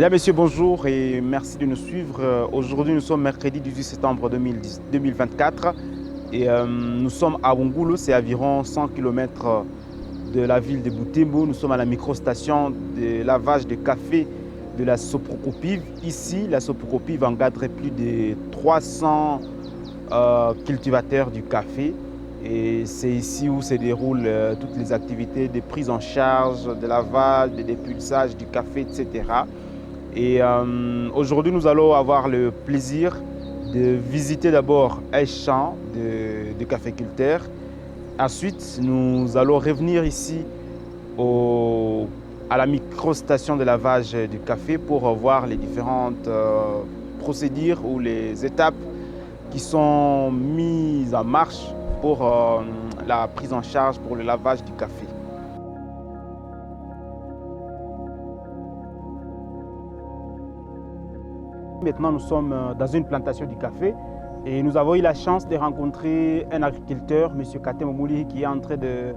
Mesdames, Messieurs, bonjour et merci de nous suivre. Aujourd'hui, nous sommes mercredi 18 septembre 2024 et nous sommes à Wongulu, c'est environ 100 km de la ville de Butembo. Nous sommes à la microstation de lavage de café de la Soprocopiv. Ici, la Soprocopiv encadre plus de 300 cultivateurs du café. Et c'est ici où se déroulent toutes les activités de prise en charge, de lavage, de dépulsage du café, etc. Et aujourd'hui, nous allons avoir le plaisir de visiter d'abord un champ de caféculteurs. Ensuite, nous allons revenir ici à la microstation de lavage du café pour voir les différentes procédures ou les étapes qui sont mises en marche pour la prise en charge pour le lavage du café. Maintenant, nous sommes dans une plantation du café et nous avons eu la chance de rencontrer un agriculteur, M. Kate Momouli, qui est en train de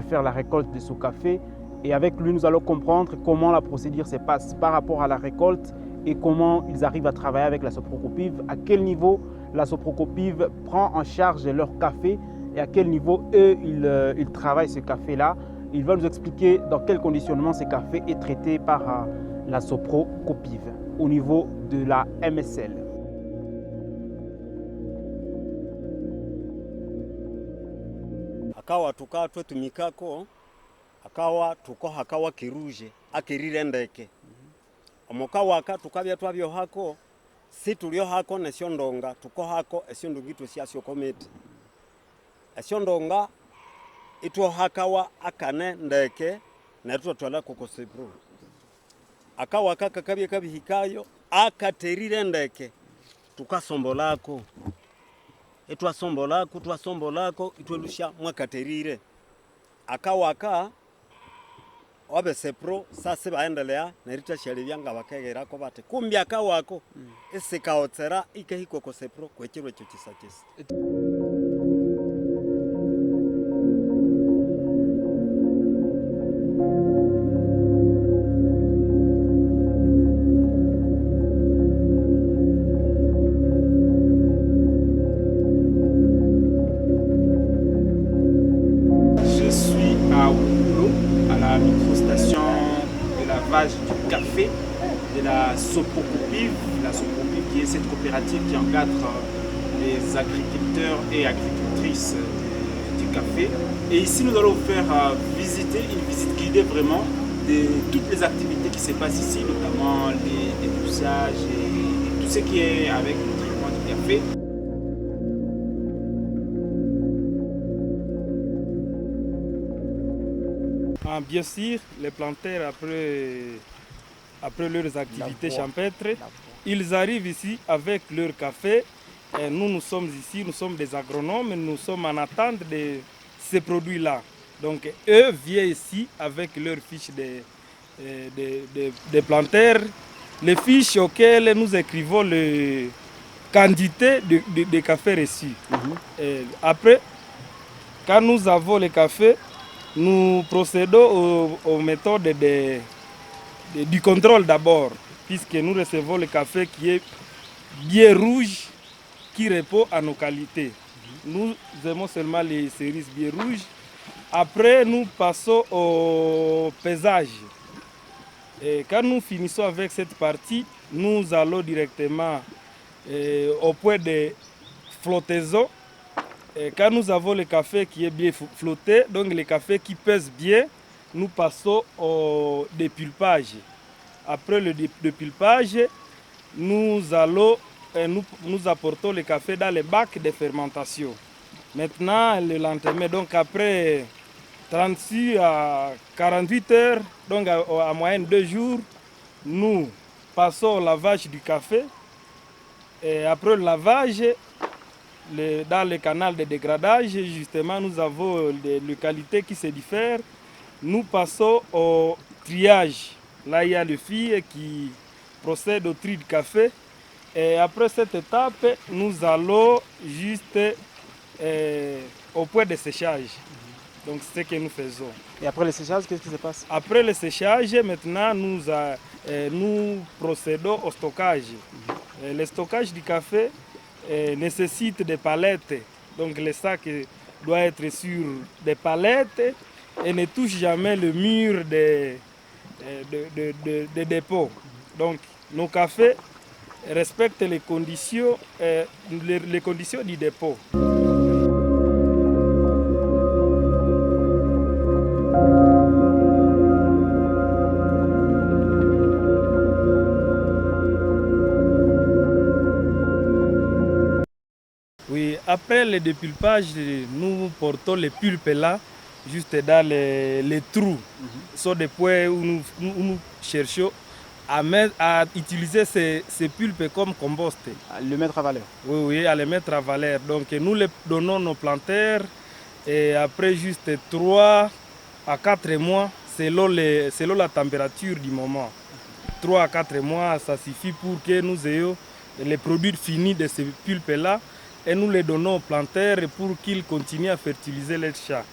faire la récolte de ce café. Et avec lui, nous allons comprendre comment la procédure se passe par rapport à la récolte et comment ils arrivent à travailler avec la Soprocopiv, à quel niveau la Soprocopiv prend en charge leur café et à quel niveau eux, ils travaillent ce café-là. Il va nous expliquer dans quel conditionnement ce café est traité par la Soprocopiv au niveau de la MSL. Akawa tukaa twetumikako akawa tuko hakawa kiruje akirire ndeke omoka waka tukabya twabyo hako si tulio hako nesyo ndonga tuko hako esyo ndungitu syasyo komete esyo ndonga itwo hakawa akane ndeke netwo twala kokosebro akawa kakabye kabihikayo akaterire ndeke tukasombolako twasombolako itwelusha mwakaterire akawaka obesepro sase baendelea nerita shelibya bakegerako bate kumbi akawako isikaotsera ikehiko kosepro kwekirwe cyo kisakisi. Du café de la Soprocopiv, qui est cette coopérative qui encadre les agriculteurs et agricultrices du café. Et ici, nous allons vous faire visiter une visite guidée vraiment de toutes les activités qui se passent ici, notamment les dépulsages et tout ce qui est avec le traitement du café. Bien sûr, les planteurs, après leurs activités champêtres, ils arrivent ici avec leur café. Et nous sommes ici, nous sommes des agronomes, nous sommes en attente de ces produits-là. Donc eux viennent ici avec leurs fiches de planteurs, les fiches auxquelles nous écrivons les quantités de café reçus. Après, quand nous avons le café, nous procédons aux méthodes du contrôle d'abord, puisque nous recevons le café qui est bien rouge, qui répond à nos qualités. Nous aimons seulement les cerises bien rouges. Après, nous passons au pesage. Et quand nous finissons avec cette partie, nous allons directement au point de flottaison. Et quand nous avons le café qui est bien flotté, donc le café qui pèse bien, nous passons au dépulpage. Après le dépulpage, nous apportons le café dans les bacs de fermentation. Maintenant, le lendemain, donc après 36 à 48 heures, donc à moyenne 2 jours, nous passons au lavage du café. Et après le lavage, dans le canal de dégradage, justement, nous avons les qualités qui se diffèrent. Nous passons au triage. Là, il y a les filles qui procèdent au tri du café. Et après cette étape, nous allons juste au point de séchage. Donc c'est ce que nous faisons. Et après le séchage, qu'est-ce qui se passe? Après le séchage, maintenant nous procédons au stockage. Le stockage du café nécessite des palettes. Donc le sac doit être sur des palettes et ne touche jamais le mur des dépôts. Donc nos cafés respectent les conditions du dépôt. Oui, après le dépulpage, nous portons les pulpes là, juste dans les trous. Ce sont des points où nous cherchons à utiliser ces pulpes comme compost. À le mettre à valeur. Oui, à les mettre à valeur. Donc nous les donnons nos planteurs et après juste 3 à 4 mois, selon la température du moment. 3 à 4 mois, ça suffit pour que nous ayons les produits finis de ces pulpes là et nous les donnons aux planteurs pour qu'ils continuent à fertiliser les champs.